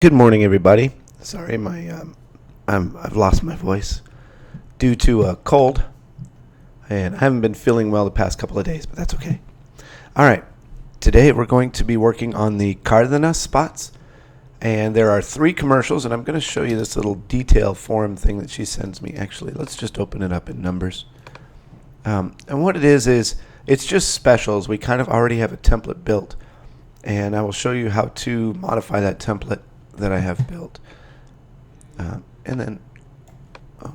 Good morning, everybody. Sorry, I've lost my voice due to a cold, and I haven't been feeling well the past couple of days, but that's okay. All right, today we're going to be working on the Cardenas spots, and there are 3 commercials, and I'm going to show you this little detail form thing that she sends me. Actually, let's just open it up in Numbers. And what it is it's just specials. We kind of already have a template built, and I will show you how to modify that template that I have built. And then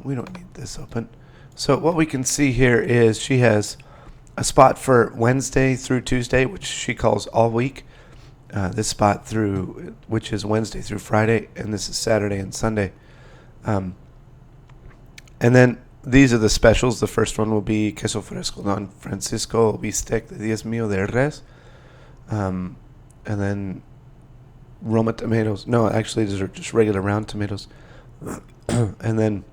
we don't need this open. So what we can see here is she has a spot for Wednesday through Tuesday, which she calls all week. This spot which is Wednesday through Friday, and this is Saturday and Sunday. And then these are the specials. The first one will be queso fresco Don Francisco bistec de 10 mil de res. And then Roma tomatoes. No, actually, these are just regular round tomatoes. And then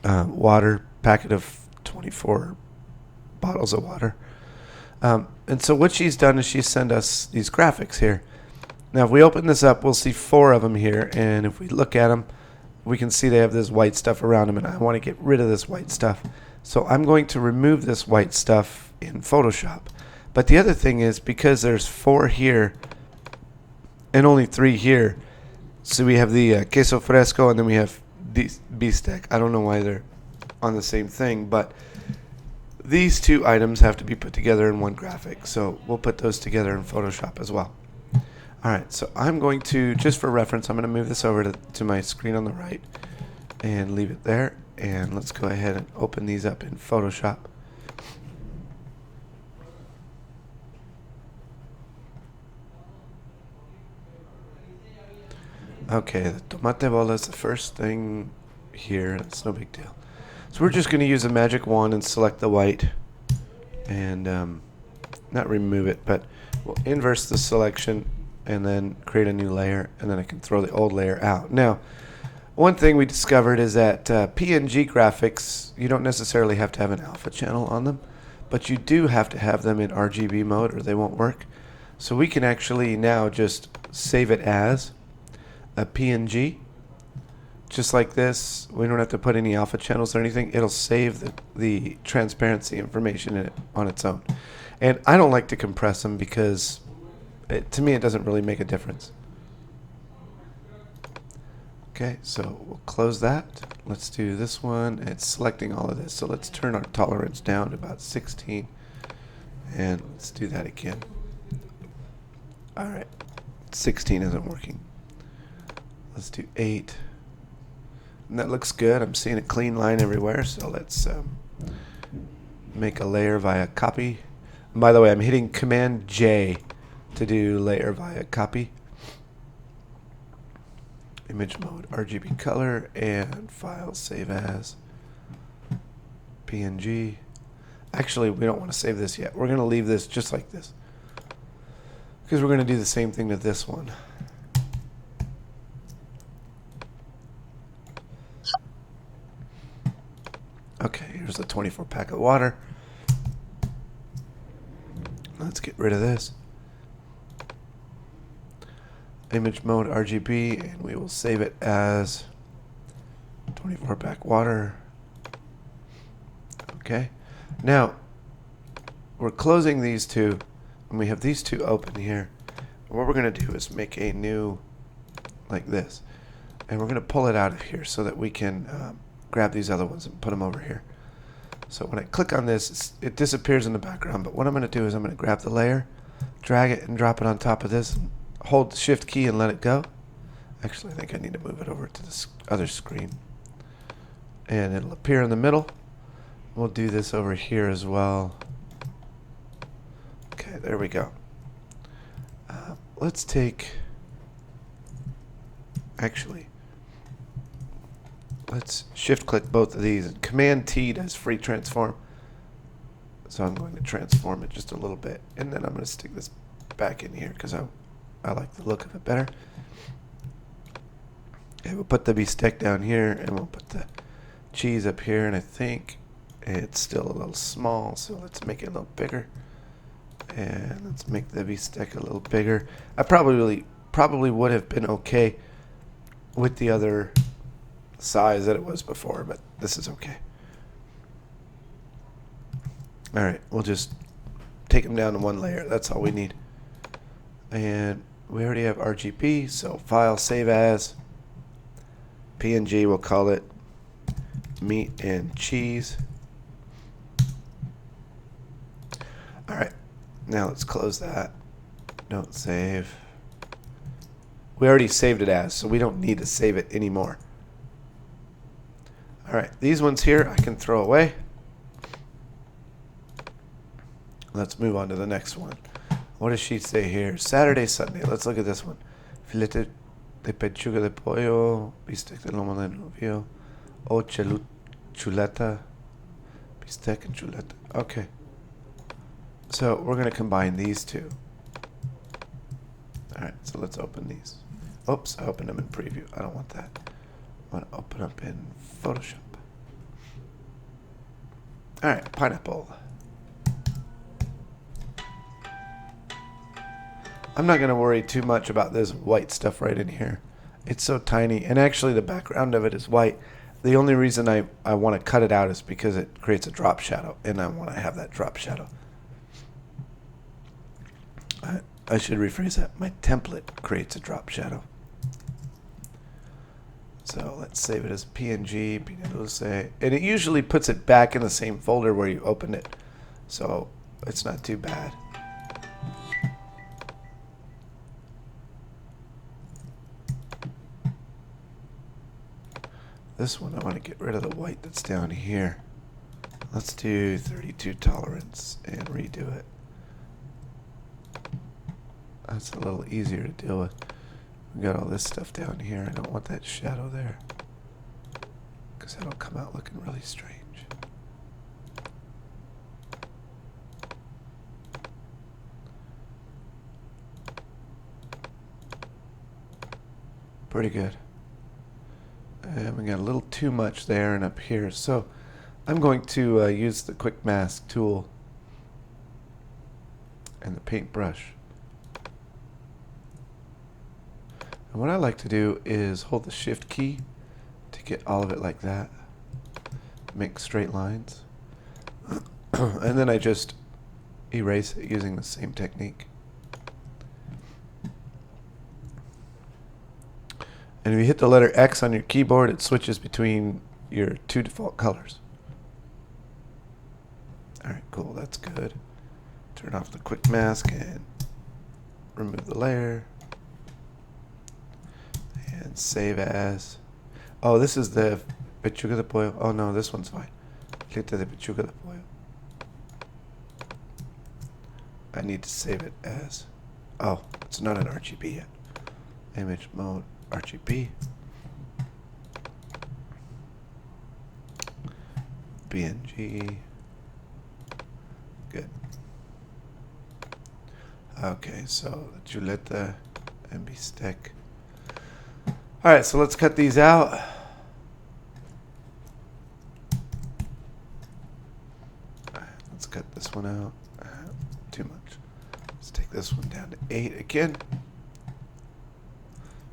water, packet of 24 bottles of water. And so what she's done is she's sent us these graphics here. Now, if we open this up, we'll see 4 of them here. And if we look at them, we can see they have this white stuff around them. And I want to get rid of this white stuff. So I'm going to remove this white stuff in Photoshop. But the other thing is, because there's 4 here and only 3 here, so we have the queso fresco, and then we have bistec. I don't know why they're on the same thing, but these 2 items have to be put together in one graphic, so we'll put those together in Photoshop as well. Alright, so I'm going to, just for reference, I'm going to move this over to my screen on the right and leave it there, and let's go ahead and open these up in Photoshop. Okay, the tomate bola is the first thing here. It's no big deal. So we're just going to use a magic wand and select the white and not remove it, but we'll inverse the selection and then create a new layer, and then I can throw the old layer out. Now, one thing we discovered is that PNG graphics, you don't necessarily have to have an alpha channel on them, but you do have to have them in RGB mode or they won't work. So we can actually now just save it as a PNG, just like this. We don't have to put any alpha channels or anything. It'll save the transparency information in it on its own. And I don't like to compress them because to me it doesn't really make a difference. Okay, so we'll close that. Let's do this one. It's selecting all of this, so let's turn our tolerance down to about 16, and let's do that again. Alright, 16 isn't working. Let's do 8. And that looks good. I'm seeing a clean line everywhere. So let's make a layer via copy. And by the way, I'm hitting Command J to do layer via copy. Image mode, RGB color, and file save as PNG. Actually, we don't want to save this yet. We're going to leave this just like this, because we're going to do the same thing to this one. Okay, here's the 24 pack of water. Let's get rid of this. Image mode RGB, and we will save it as 24 pack water. Okay, now we're closing these 2, and we have these 2 open here. And what we're going to do is make a new, like this, and we're going to pull it out of here so that we can grab these other ones and put them over here. So when I click on this, it disappears in the background, but what I'm going to do is I'm going to grab the layer, drag it, and drop it on top of this, and hold the shift key and let it go. Actually, I think I need to move it over to this other screen, and it'll appear in the middle. We'll do this over here as well. Okay, there we go. Let's take, actually, let's shift click both of these, and Command T does free transform. So I'm going to transform it just a little bit, and then I'm going to stick this back in here because I like the look of it better. Okay, we'll put the bistec down here, and we'll put the cheese up here, and I think it's still a little small, so let's make it a little bigger. And let's make the bistec a little bigger. I probably probably would have been okay with the other size that it was before, but this is okay. All right, we'll just take them down to one layer. That's all we need. And we already have RGB, so file, save as, PNG, we'll call it meat and cheese. All right, now let's close that. Don't save. We already saved it as, so we don't need to save it anymore. All right, these ones here I can throw away. Let's move on to the next one. What does she say here? Saturday, Sunday. Let's look at this one. Filete de pechuga de pollo, bistec de lomo de novio, o chuleta, bistec and chuleta. Okay. So we're going to combine these two. All right, so let's open these. Oops, I opened them in preview. I don't want that. I want to open up in Photoshop. All right, pineapple. I'm not going to worry too much about this white stuff right in here. It's so tiny, and actually the background of it is white. The only reason I want to cut it out is because it creates a drop shadow, and I want to have that drop shadow. I should rephrase that. My template creates a drop shadow. So let's save it as PNG, and it usually puts it back in the same folder where you opened it, so it's not too bad. This one I want to get rid of the white that's down here. Let's do 32 tolerance and redo it. That's a little easier to deal with. We got all this stuff down here. I don't want that shadow there, because that'll come out looking really strange. Pretty good. And we got a little too much there and up here. So I'm going to use the quick mask tool and the paintbrush. And what I like to do is hold the shift key to get all of it like that. Make straight lines. And then I just erase it using the same technique. And if you hit the letter X on your keyboard, it switches between your two default colors. All right, cool, that's good. Turn off the quick mask and remove the layer. And save as. Oh, this is the pechuga de pollo. Oh no, this one's fine. Filete de pechuga de pollo. I need to save it as. Oh, it's not an RGB yet. Image mode, RGB. PNG. Good. Okay, so the chuleta and bistec. All right, so let's cut these out. All right, let's cut this one out. Too much. Let's take this one down to 8 again.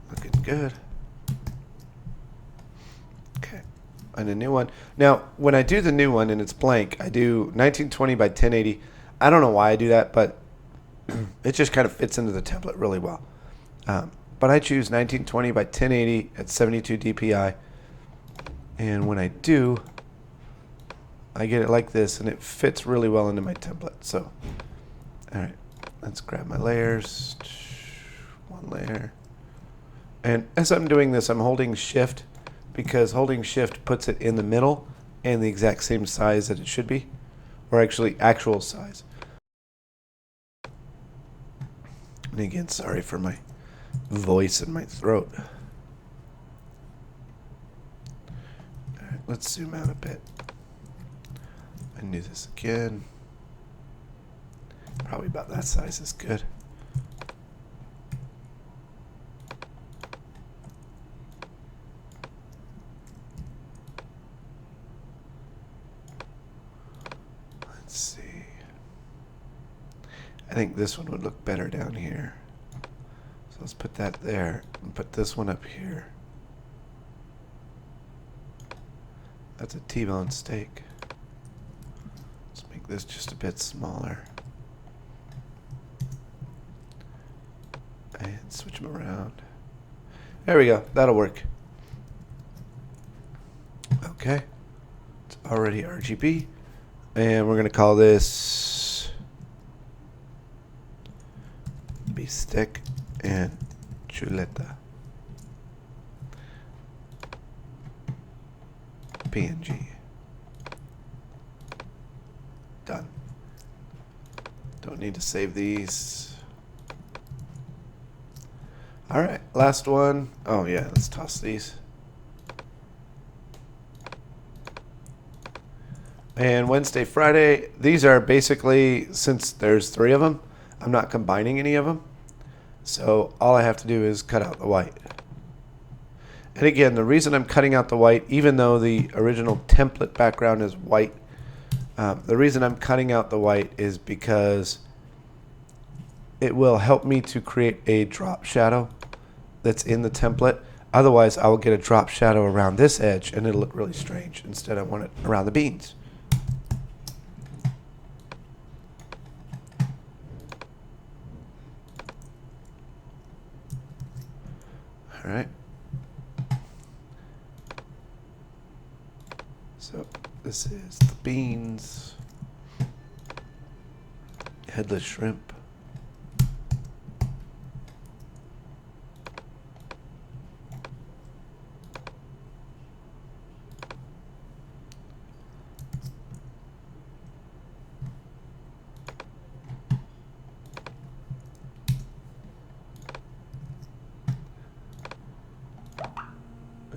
Looking good. Okay, and a new one. Now, when I do the new one and it's blank, I do 1920 by 1080. I don't know why I do that, but it just kind of fits into the template really well. But I choose 1920 by 1080 at 72 DPI. And when I do, I get it like this, and it fits really well into my template. So, all right, let's grab my layers. One layer. And as I'm doing this, I'm holding shift, because holding shift puts it in the middle and the exact same size that it should be, or actually actual size. And again, sorry for my voice in my throat. All right, let's zoom out a bit and do this again. Probably about that size is good. Let's see. I think this one would look better down here. So let's put that there and put this one up here. That's a T-bone steak. Let's make this just a bit smaller. And switch them around. There we go. That'll work. Okay. It's already RGB. And we're going to call this bistec and chuleta. PNG. Done. Don't need to save these. All right, last one. Oh yeah, let's toss these. And Wednesday, Friday, these are basically, since there's 3 of them, I'm not combining any of them. So all I have to do is cut out the white. And again, the reason I'm cutting out the white, even though the original template background is white, the reason I'm cutting out the white is because it will help me to create a drop shadow that's in the template. Otherwise, I will get a drop shadow around this edge and it'll look really strange. Instead, I want it around the beans. All right. So this is the beans, headless shrimp.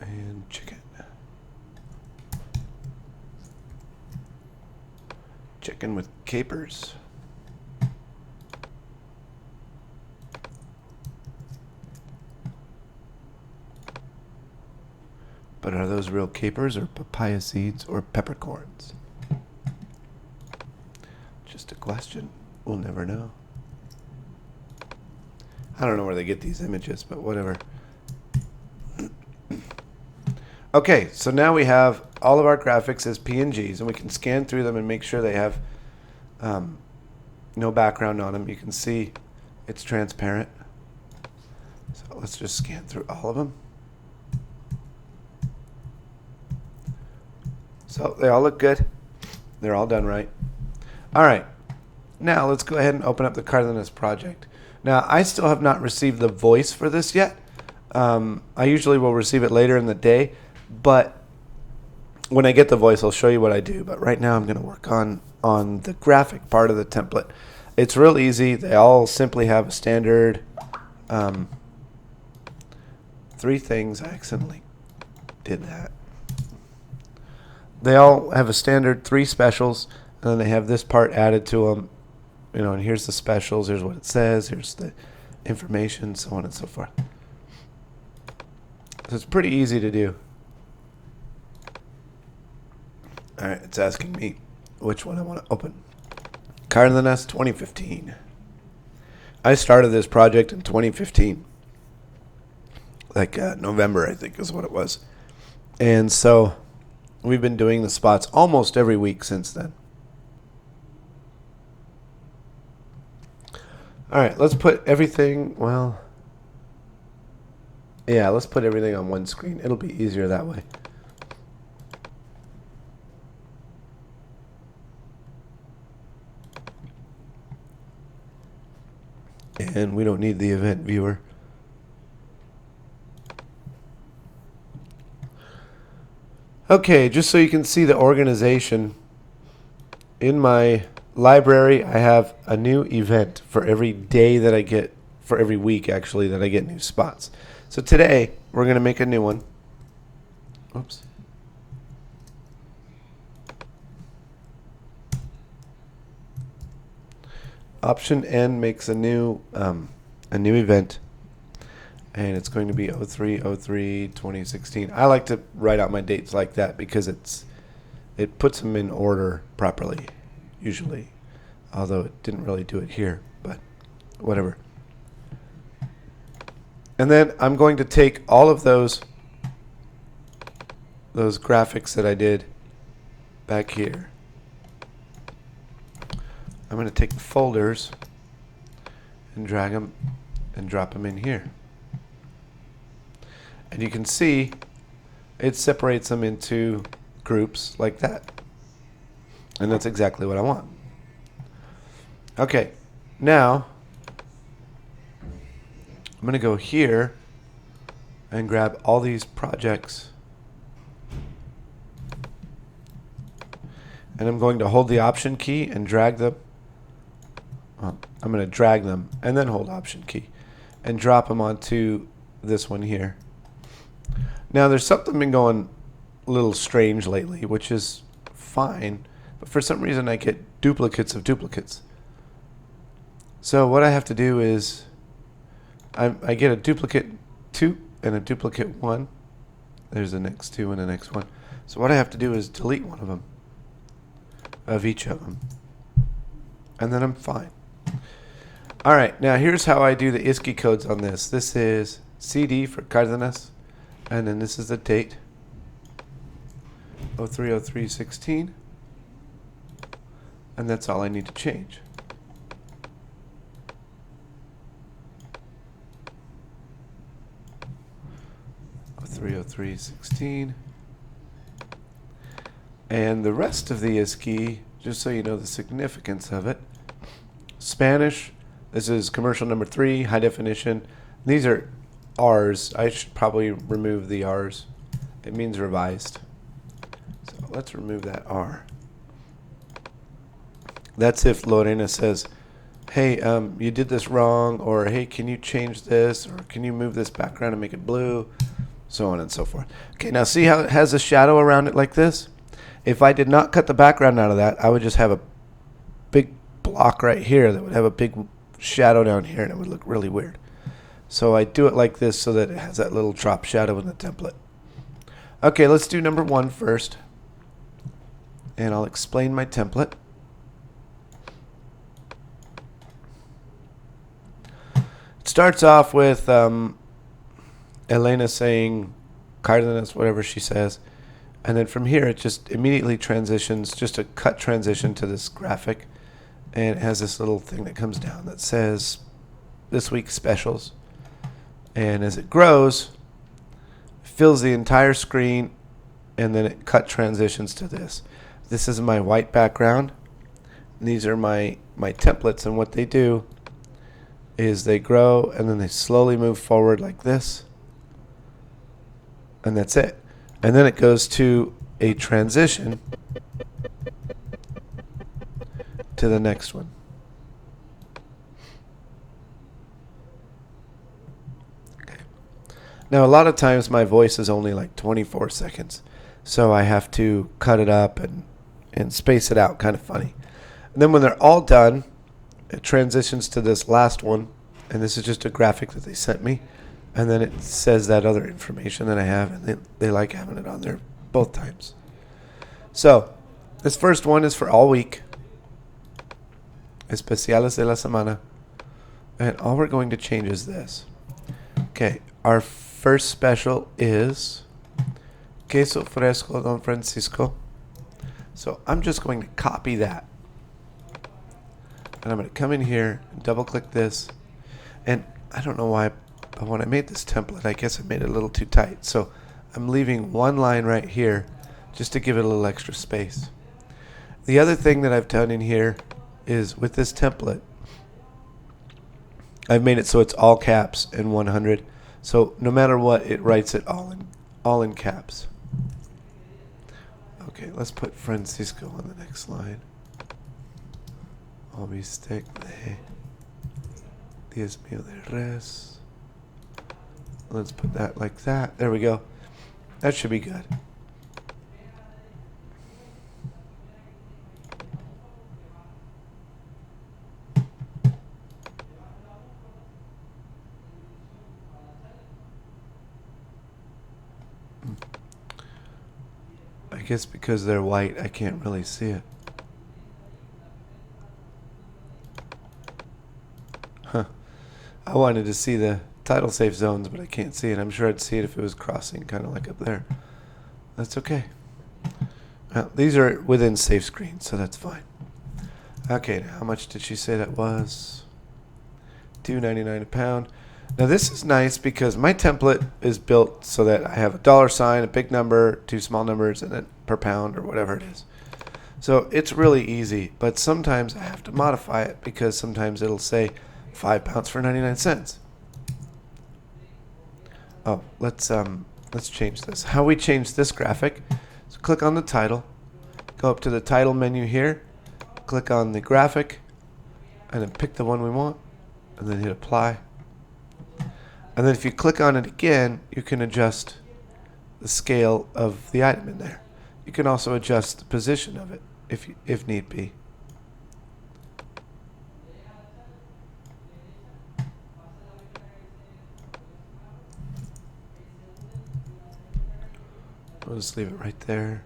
And chicken. Chicken with capers. But are those real capers or papaya seeds or peppercorns? Just a question. We'll never know. I don't know where they get these images, but whatever. Okay, so now we have all of our graphics as PNGs, and we can scan through them and make sure they have no background on them. You can see it's transparent. So let's just scan through all of them. So they all look good. They're all done right. All right, now let's go ahead and open up the Cardenas project. Now, I still have not received the voice for this yet. I usually will receive it later in the day, but when I get the voice, I'll show you what I do. But right now I'm going to work on the graphic part of the template. It's real easy. They all simply have a standard 3 things. I accidentally did that. They all have a standard 3 specials, and then they have this part added to them. You know, and here's the specials. Here's what it says. Here's the information, so on and so forth. So it's pretty easy to do. All right, it's asking me which one I want to open. Cardenas 2015. I started this project in 2015. Like November, I think is what it was. And so we've been doing the spots almost every week since then. All right, let's put everything, well, yeah, let's put everything on one screen. It'll be easier that way. And we don't need the event viewer. Okay, just so you can see the organization, in my library I have a new event for every day that I get, for every week actually, that I get new spots. So today we're going to make a new one. Oops. Option N makes a new event, and it's going to be 03/03/2016. I like to write out my dates like that because it puts them in order properly, usually. Although it didn't really do it here, but whatever. And then I'm going to take all of those graphics that I did back here. I'm going to take the folders and drag them and drop them in here. And you can see it separates them into groups like that. And that's exactly what I want. Okay, now I'm going to go here and grab all these projects. And I'm going to hold the Option key and drag them. Well, I'm going to drag them and then hold Option key and drop them onto this one here. Now there's something been going a little strange lately, which is fine, but for some reason I get duplicates of duplicates. So what I have to do is I get a duplicate 2 and a duplicate 1. There's the next 2 and the next 1. So what I have to do is delete one of them, of each of them, and then I'm fine. All right, now here's how I do the ISKI codes on this. This is CD for Cardenas, and then this is the date, 03/03/16, and that's all I need to change. Oh, 03/03/16. And the rest of the ISKI, just so you know the significance of it, Spanish, this is commercial number 3, high definition. These are R's. I should probably remove the R's. It means revised. So let's remove that R. That's if Lorena says, hey, you did this wrong, or hey, can you change this, or can you move this background and make it blue, so on and so forth. Okay, now see how it has a shadow around it like this? If I did not cut the background out of that, I would just have a big block right here that would have a big shadow down here, and it would look really weird. So I do it like this so that it has that little drop shadow in the template. Okay, let's do number 1 first. And I'll explain my template. It starts off with Elena saying Cardenas, whatever she says. And then from here, it just immediately transitions, just a cut transition to this graphic. And it has this little thing that comes down that says this week's specials. And as it grows, it fills the entire screen, and then it cut transitions to this. This is my white background. These are my templates, and what they do is they grow, and then they slowly move forward like this. And that's it. And then it goes to a transition to the next one. Okay. Now, a lot of times my voice is only like 24 seconds, so I have to cut it up and space it out kind of funny. And then when they're all done, it transitions to this last one, and this is just a graphic that they sent me. And then it says that other information that I have, and they like having it on there both times. So, this first one is for all week. Especiales de la semana. And all we're going to change is this. Okay, our first special is Queso Fresco Don Francisco. So, I'm just going to copy that. And I'm going to come in here and double click this. And I don't know why, but when I made this template, I guess I made it a little too tight. So I'm leaving one line right here just to give it a little extra space. The other thing that I've done in here is with this template, I've made it so it's all caps and 100. So no matter what, it writes it all in caps. Okay, let's put Francisco on the next line. Obistec de 10,000 de res. Let's put that like that. There we go. That should be good. I guess because they're white, I can't really see it. Huh. I wanted to see the title safe zones, but I can't see it. I'm sure I'd see it if it was crossing kind of like up there. That's okay. Well, these are within safe screen, so that's fine. Okay, now how much did she say that was? $2.99 a pound. Now this is nice because my template is built so that I have a $sign, a big number, two small numbers, and then per pound or whatever it is. So it's really easy, but sometimes I have to modify it because sometimes it'll say 5 pounds for 99 cents. Oh, let's change this. How we change this graphic is click on the title, go up to the title menu here, click on the graphic, and then pick the one we want, and then hit apply. And then if you click on it again, you can adjust the scale of the item in there. You can also adjust the position of it if need be. We'll just leave it right there.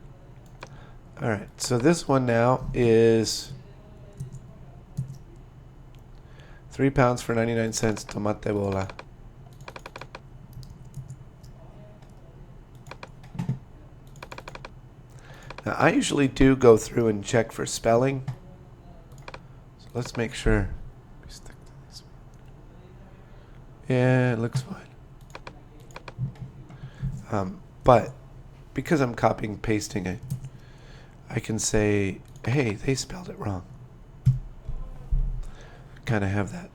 All right, so this one now is 3 pounds for 99 cents tomate bola. Now, I usually do go through and check for spelling. So let's make sure. Yeah, it looks fine. But because I'm copying and pasting it, I can say, hey, they spelled it wrong. Kind of have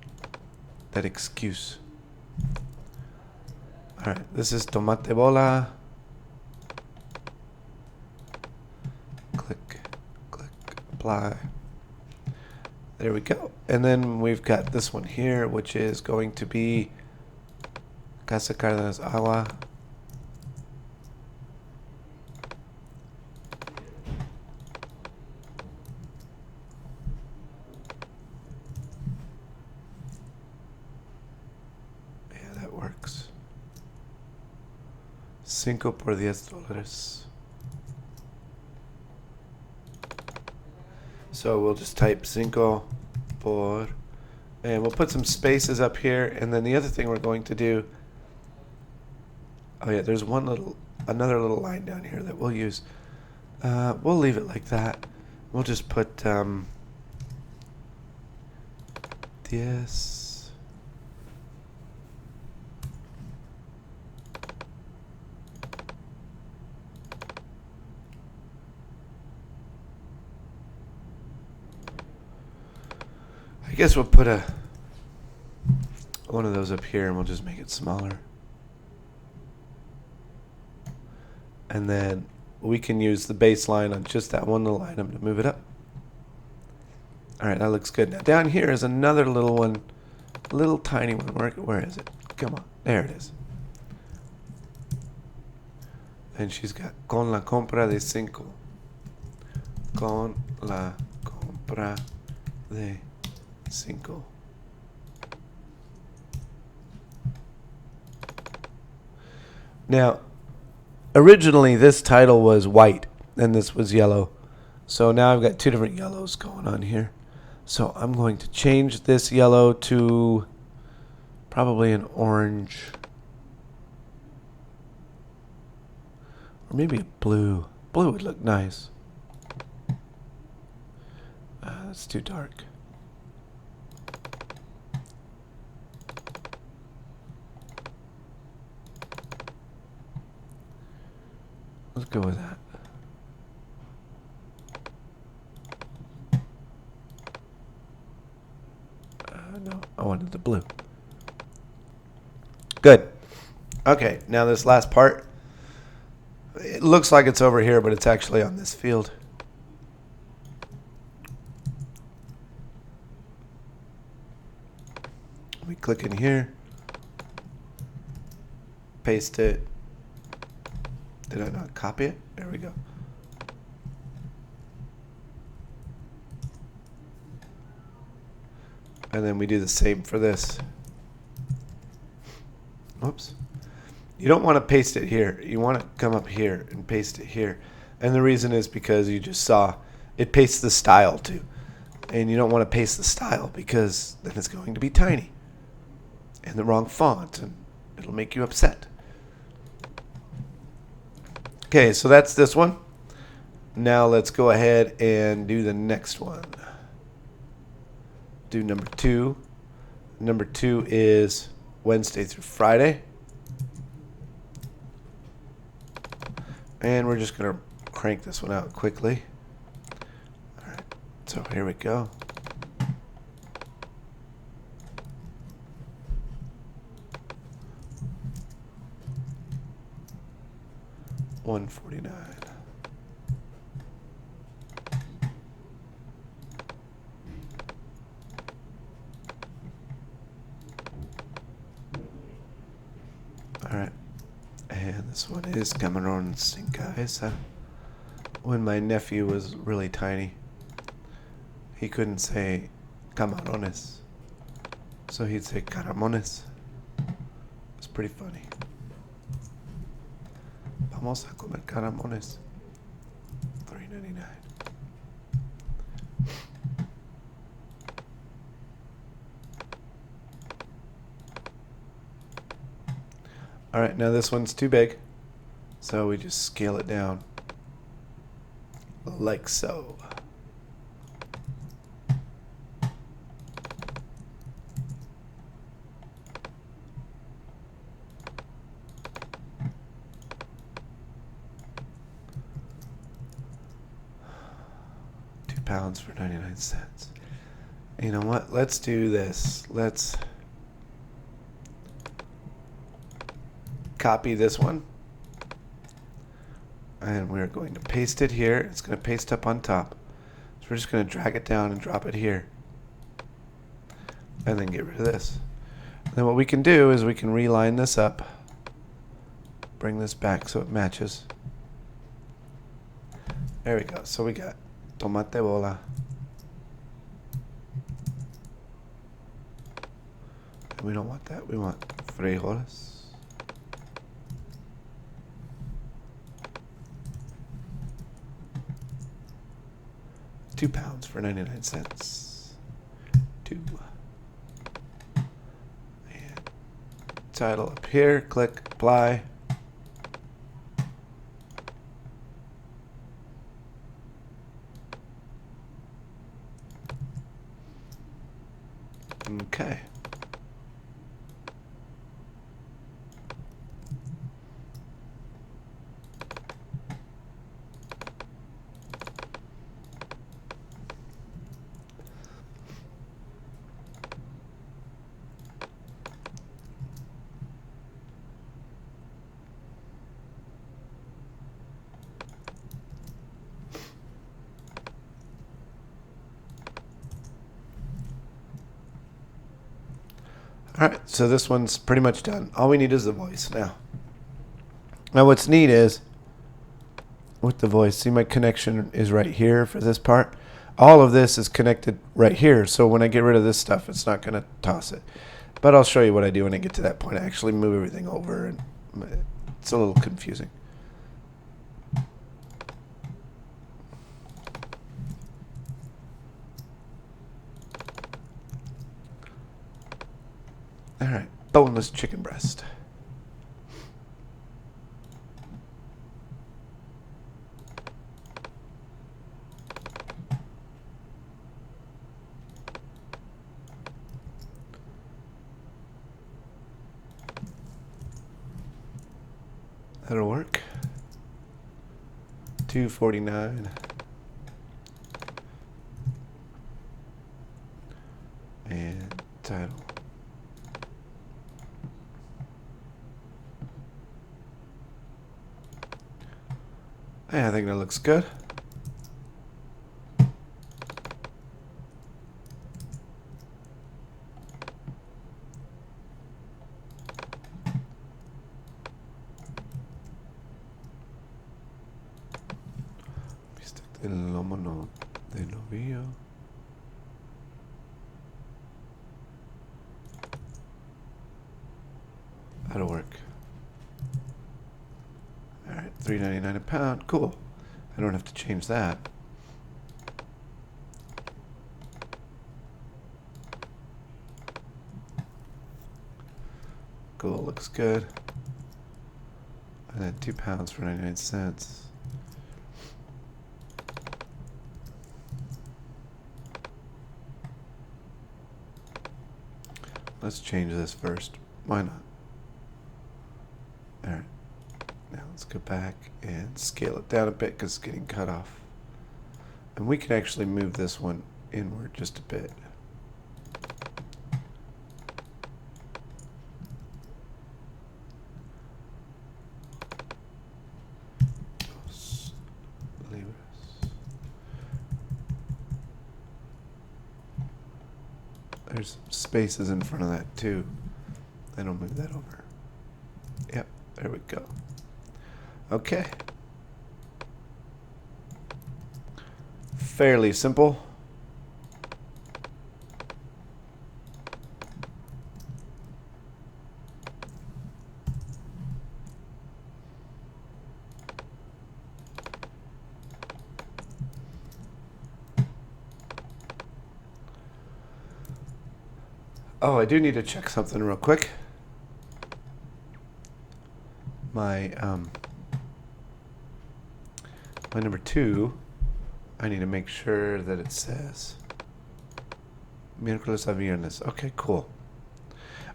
that excuse. All right, this is tomate bola. Click, apply. There we go. And then we've got this one here, which is going to be Casa Cardenas Agua. Yeah, that works. $5 por $10. So we'll just type 5 por, and we'll put some spaces up here. And then the other thing we're going to do, oh yeah, there's another little line down here that we'll use. We'll leave it like that. We'll just put 10. I guess we'll put one of those up here and we'll just make it smaller. And then we can use the baseline on just that one little item to move it up. All right, that looks good. Now down here is another little one, little tiny one. Where is it? Come on, there it is. And she's got con la compra de 5. Con la compra de 5. Now, originally this title was white and this was yellow. So now I've got two different yellows going on here. So I'm going to change this yellow to probably an orange. Or maybe a blue. Blue would look nice. That's too dark. Let's go with that. No, I wanted the blue. Good. Okay, now this last part. It looks like it's over here, but it's actually on this field. We click in here. Paste it. Did I not copy it? There we go. And then we do the same for this. Whoops. You don't want to paste it here. You want to come up here and paste it here. And the reason is because you just saw it pastes the style too. And you don't want to paste the style because then it's going to be tiny. and the wrong font, and it'll make you upset. Okay, so that's this one. Now let's go ahead and do the next one. Do number 2. Number 2 is Wednesday through Friday. And we're just going to crank this one out quickly. All right, so here we go. $149. All right, and this one is Cameron Sinkais. When my nephew was really tiny, he couldn't say camarones, so he'd say caramones. It's pretty funny. Vamos a comer caramones. $3.99. All right, now this one's too big, so we just scale it down like so. £2 for 99 cents. You know what? Let's do this. Let's copy this one, and we're going to paste it here. It's going to paste up on top, so we're just going to drag it down and drop it here, and then get rid of this. And then what we can do is we can reline this up, bring this back so it matches. There we go. So we got tomate bola, and we don't want that. We want frijoles. £2 for 99 cents. 2. And title up here. Click apply. Okay. Alright, so this one's pretty much done. All we need is the voice now. Now what's neat is, with the voice, see my connection is right here for this part. All of this is connected right here, so when I get rid of this stuff, it's not going to toss it. But I'll show you what I do when I get to that point. I actually move everything over, and it's a little confusing. Alright, boneless chicken breast. That'll work. $2.49. And title. Yeah, I think that looks good. El lomo no de novillo. That'll work. Alright, $3.99 a pound. Cool. I don't have to change that. Cool, looks good. And then £2 for 99¢. Let's change this first. Why not? Alright. Now let's go back and scale it down a bit because it's getting cut off. And we can actually move this one inward just a bit. There's spaces in front of that too. Then I'll move that over. Yep, there we go. Okay. Fairly simple. Oh, I do need to check something real quick. My number 2, I need to make sure that it says miércoles a viernes. Okay, cool.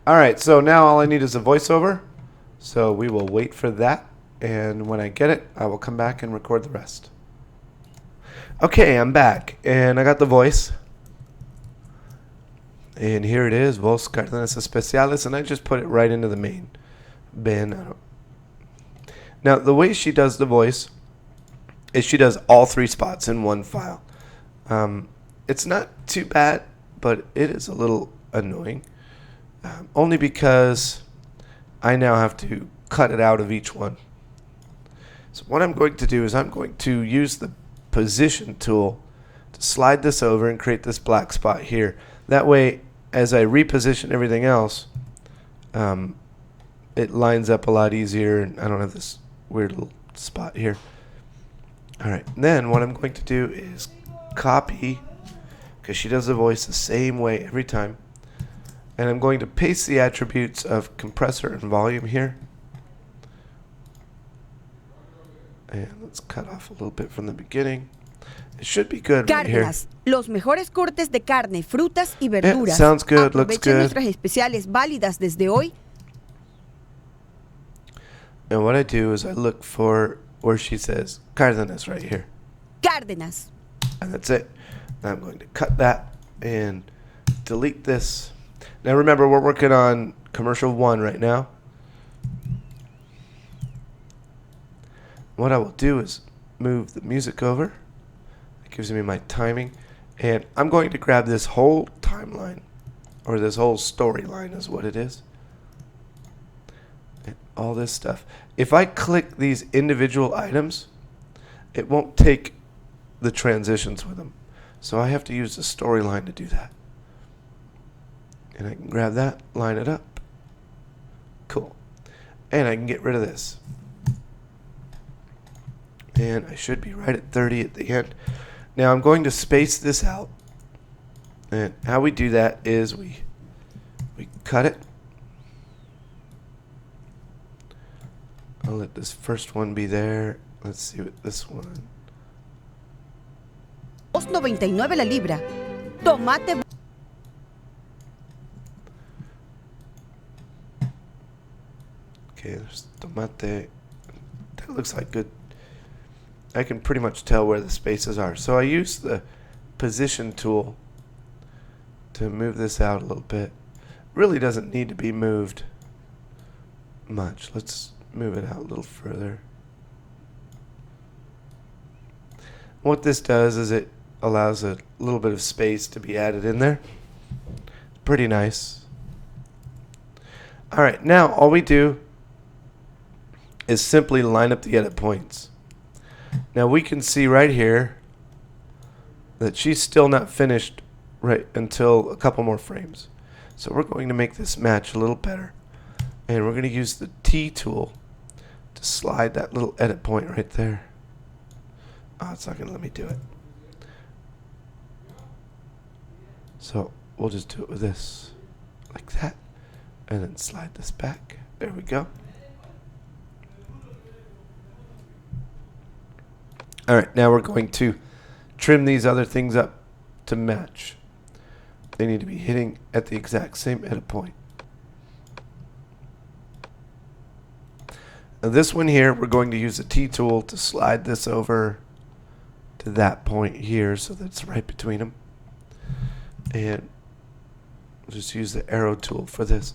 All right, so now all I need is a voiceover. So we will wait for that, and when I get it, I will come back and record the rest. Okay, I'm back, and I got the voice. And here it is, Voz Cardenas Especiales, and I just put it right into the main bin. Now, the way she does the voice is she does all 3 spots in one file. It's not too bad, but it is a little annoying. Only because I now have to cut it out of each one. So what I'm going to do is I'm going to use the position tool to slide this over and create this black spot here. That way, as I reposition everything else, it lines up a lot easier, and I don't have this weird little spot here. Alright, then what I'm going to do is copy, because she does the voice the same way every time, and I'm going to paste the attributes of compressor and volume here. And let's cut off a little bit from the beginning. It should be good right here. Cardenas, los mejores cortes de carne, frutas y verduras. Yeah, sounds good, looks Aprovechen good. nuestras especiales válidas desde hoy. And what I do is I look for where she says Cardenas right here. Cárdenas. And that's it. Now I'm going to cut that and delete this. Now remember, we're working on commercial 1 right now. What I will do is move the music over. It gives me my timing. And I'm going to grab this whole timeline, or this whole storyline is what it is. And all this stuff. If I click these individual items, it won't take the transitions with them. So I have to use the storyline to do that. And I can grab that, line it up. Cool. And I can get rid of this. And I should be right at 30 at the end. Now I'm going to space this out. And how we do that is we cut it. I'll let this first one be there. Let's see what this one. $2.99 la libra. Tomate. Okay, there's tomate. That looks like good. I can pretty much tell where the spaces are. So I use the position tool to move this out a little bit. Really doesn't need to be moved much. Let's move it out a little further. What this does is it allows a little bit of space to be added in there. Pretty nice. Alright, now all we do is simply line up the edit points. Now we can see right here that she's still not finished right until a couple more frames. So we're going to make this match a little better. And we're going to use the T tool to slide that little edit point right there. Oh, it's not going to let me do it. So we'll just do it with this. Like that. And then slide this back. There we go. All right, now we're going to trim these other things up to match. They need to be hitting at the exact same edit point. Now this one here, we're going to use the T tool to slide this over to that point here so that it's right between them. And we'll just use the arrow tool for this.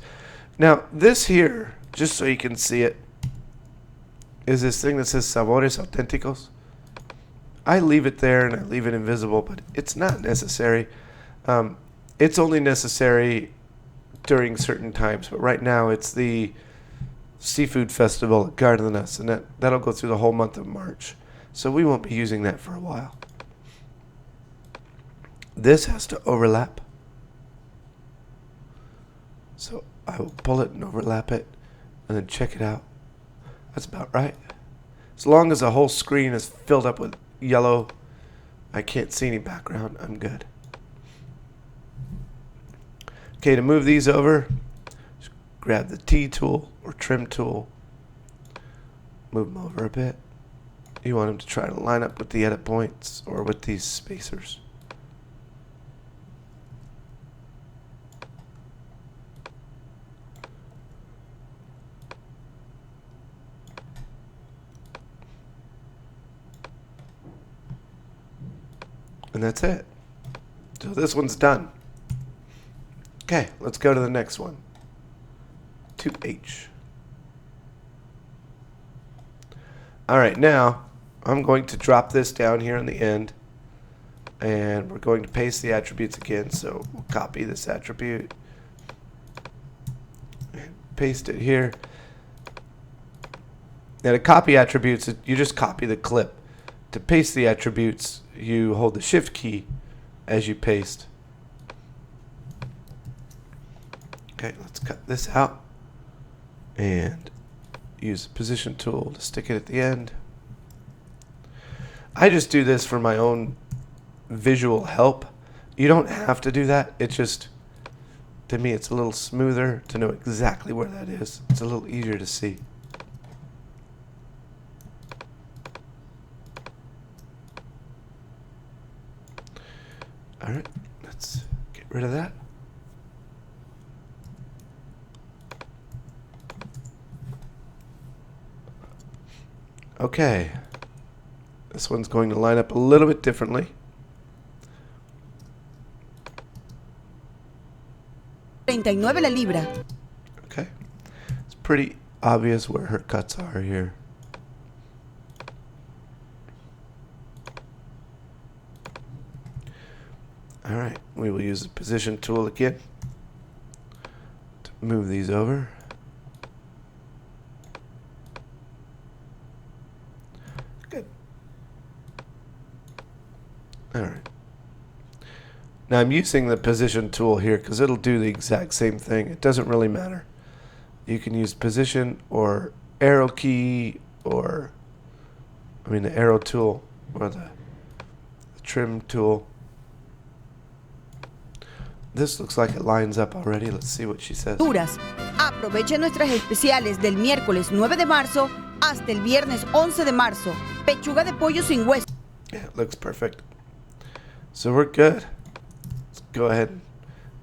Now this here, just so you can see it, is this thing that says Sabores Auténticos. I leave it there and I leave it invisible, but it's not necessary. It's only necessary during certain times, but right now it's the seafood festival at Cardenas, and that'll go through the whole month of March. So we won't be using that for a while. This has to overlap. So I will pull it and overlap it and then check it out. That's about right. As long as the whole screen is filled up with yellow, I can't see any background, I'm good. Okay, to move these over, just grab the T tool or trim tool, move them over a bit. You want them to try to line up with the edit points or with these spacers. And that's it. So this one's done. Okay, let's go to the next one. 2H. Alright, now I'm going to drop this down here on the end. And we're going to paste the attributes again. So we'll copy this attribute. And paste it here. Now to copy attributes, you just copy the clip. To paste the attributes, you hold the shift key as you paste. Okay, let's cut this out and use the position tool to stick it at the end. I just do this for my own visual help. You don't have to do that. It's just, to me, it's a little smoother to know exactly where that is. It's a little easier to see. All right, let's get rid of that. Okay, this one's going to line up a little bit differently. $39 la libra. Okay, it's pretty obvious where her cuts are here. All right, we will use the position tool again to move these over. Good. All right. Now I'm using the position tool here because it'll do the exact same thing. It doesn't really matter. You can use position or arrow key or, the arrow tool or the trim tool. This looks like it lines up already. Let's see what she says. Aproveche nuestras especiales del miércoles 9 de marzo hasta el viernes 11 de marzo. Pechuga de pollo sin hueso. Yeah, it looks perfect. So we're good. Let's go ahead.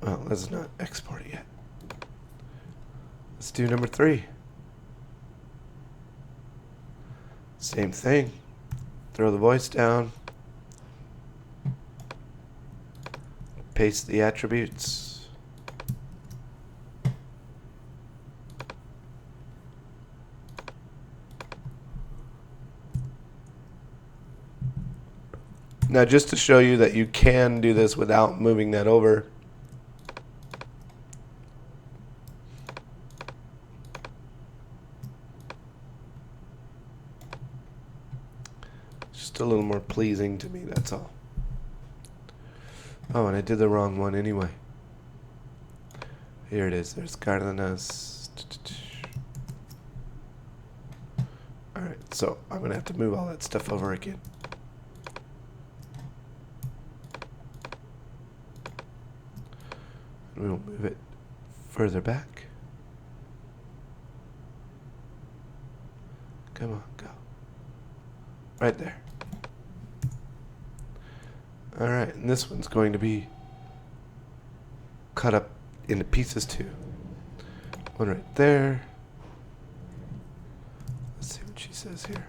Well, let's not export it yet. Let's do number 3. Same thing. Throw the voice down. Paste the attributes. Now, just to show you that you can do this without moving that over, just a little more pleasing to me, that's all. Oh, and I did the wrong one anyway. Here it is. There's Cardenas. Alright, so I'm going to have to move all that stuff over again. We'll move it further back. Come on, go. Right there. All right, and this one's going to be cut up into pieces too. One right there. Let's see what she says here.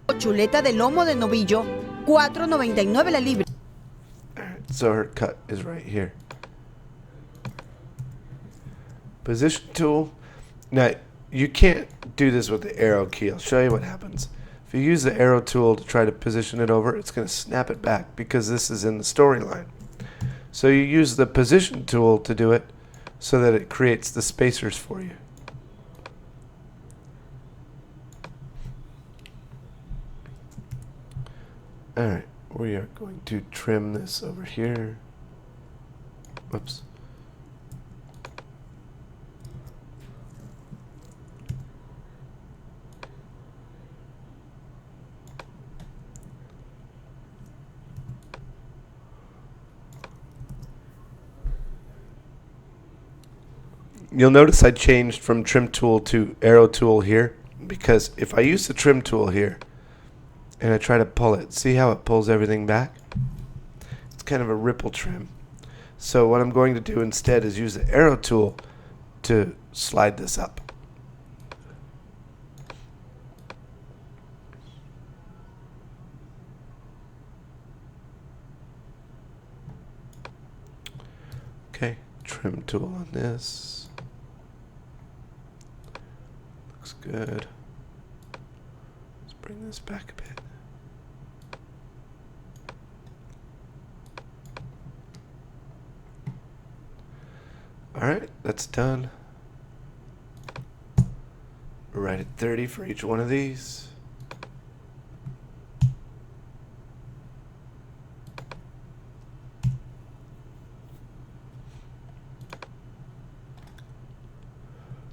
Chuleta de lomo de novillo, $4.99 la libra. All right, so her cut is right here. Position tool. Now, you can't do this with the arrow key. I'll show you what happens. If you use the arrow tool to try to position it over, it's going to snap it back because this is in the storyline. So you use the position tool to do it so that it creates the spacers for you. Alright, we are going to trim this over here. Whoops. You'll notice I changed from trim tool to arrow tool here because if I use the trim tool here and I try to pull it, see how it pulls everything back? It's kind of a ripple trim. So what I'm going to do instead is use the arrow tool to slide this up. Okay, trim tool on this. Looks good. Let's bring this back a bit. Alright, that's done. We're right at 30 for each one of these.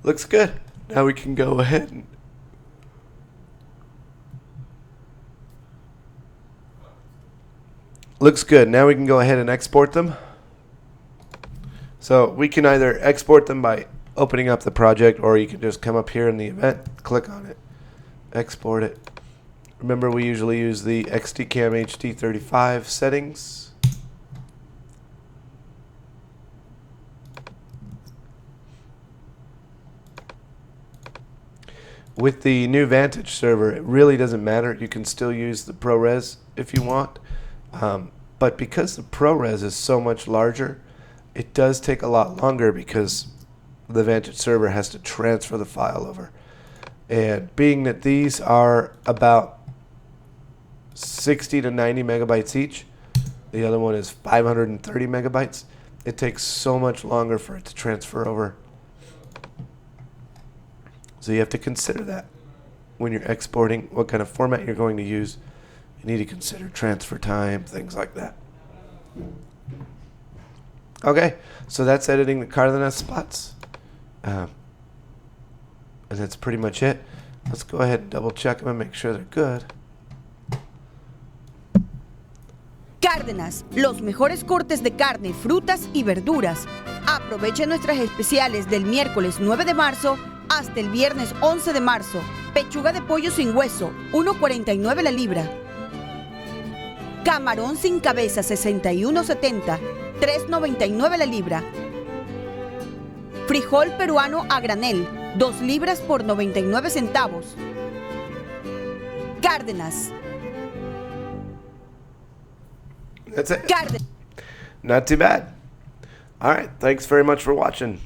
Looks good. Now we can go ahead and looks good. Now we can go ahead and export them. So we can either export them by opening up the project, or you can just come up here in the event, click on it, export it. Remember, we usually use the XDCam HD35 settings. With the new Vantage server, it really doesn't matter. You can still use the ProRes if you want. But because the ProRes is so much larger, it does take a lot longer because the Vantage server has to transfer the file over. And being that these are about 60 to 90 megabytes each, the other one is 530 megabytes, it takes so much longer for it to transfer over. So you have to consider that when you're exporting what kind of format you're going to use. You need to consider transfer time, things like that. Okay, so that's editing the Cardenas spots. And that's pretty much it. Let's go ahead and double check them and make sure they're good. Cárdenas, los mejores cortes de carne, frutas y verduras. Aproveche nuestras especiales del miércoles 9 de marzo hasta el viernes 11 de marzo. Pechuga de pollo sin hueso, $1.49 la libra. Camarón sin cabeza, $61.70, $3.99 la libra. Frijol peruano a granel, 2 libras por 99 centavos. Cárdenas. That's it. Cárdenas. Not too bad. All right, thanks very much for watching.